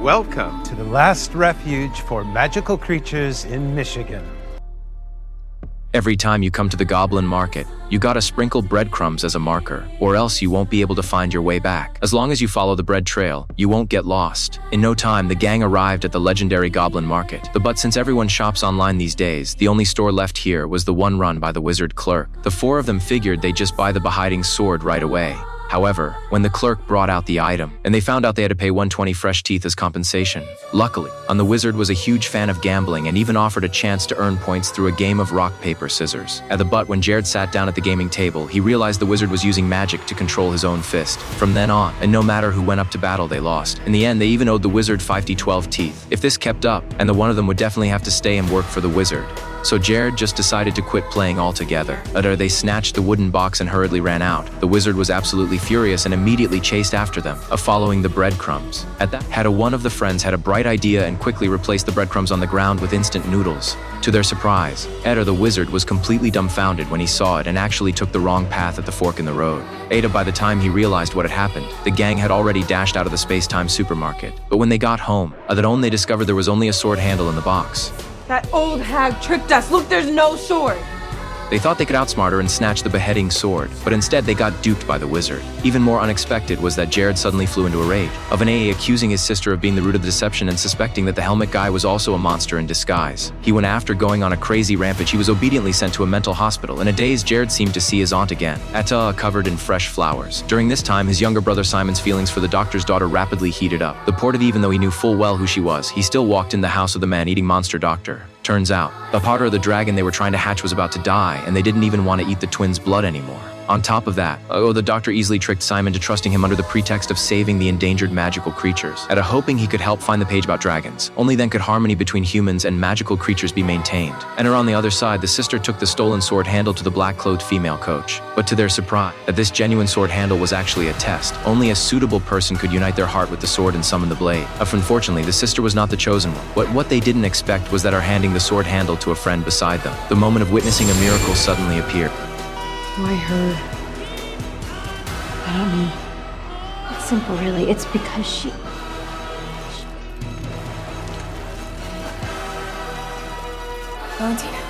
Welcome to the last refuge for magical creatures in Michigan. Every time you come to the Goblin Market, you gotta sprinkle breadcrumbs as a marker, or else you won't be able to find your way back. As long as you follow the bread trail, you won't get lost. In no time, the gang arrived at the legendary Goblin Market. But since everyone shops online these days, the only store left here was the one run by the wizard clerk. The four of them figured they'd just buy the behiding sword right away. However, when the clerk brought out the item, and they found out they had to pay 120 fresh teeth as compensation. Luckily, the wizard was a huge fan of gambling and even offered a chance to earn points through a game of rock, paper, scissors. But when Jared sat down at the gaming table, he realized the wizard was using magic to control his own fist. From then on, and no matter who went up to battle, they lost. In the end, they even owed the wizard 5d12 teeth. If this kept up, and the one of them would definitely have to stay and work for the wizard. So Jared just decided to quit playing altogether. They snatched the wooden box and hurriedly ran out. The wizard was absolutely furious and immediately chased after them, following the breadcrumbs. At that, one of the friends had a bright idea and quickly replaced the breadcrumbs on the ground with instant noodles. To their surprise, Ed, the wizard, was completely dumbfounded when he saw it and actually took the wrong path at the fork in the road. By the time he realized what had happened, the gang had already dashed out of the space-time supermarket. But when they got home, they discovered there was only a sword handle in the box. That old hag tricked us. Look, there's no sword. They thought they could outsmart her and snatch the beheading sword, but instead they got duped by the wizard. Even more unexpected was that Jared suddenly flew into a rage, accusing his sister of being the root of the deception and suspecting that the helmet guy was also a monster in disguise. He went after going on a crazy rampage. He was obediently sent to a mental hospital. In a daze, Jared seemed to see his aunt again, Etta, covered in fresh flowers. During this time, his younger brother Simon's feelings for the doctor's daughter rapidly heated up. The Portive, even though he knew full well who she was, he still walked in the house of the man-eating monster doctor. Turns out, the Potter, the dragon they were trying to hatch, was about to die, and they didn't even want to eat the twins' blood anymore. On top of that, the doctor easily tricked Simon to trusting him under the pretext of saving the endangered magical creatures, hoping he could help find the page about dragons. Only then could harmony between humans and magical creatures be maintained. And on the other side, the sister took the stolen sword handle to the black-clothed female coach. But to their surprise, this genuine sword handle was actually a test. Only a suitable person could unite their heart with the sword and summon the blade. Unfortunately, the sister was not the chosen one. What they didn't expect was that her handing the sword handle to a friend beside them. The moment of witnessing a miracle suddenly appeared. Why her? I don't mean. It's simple, really. It's because she... Valentina.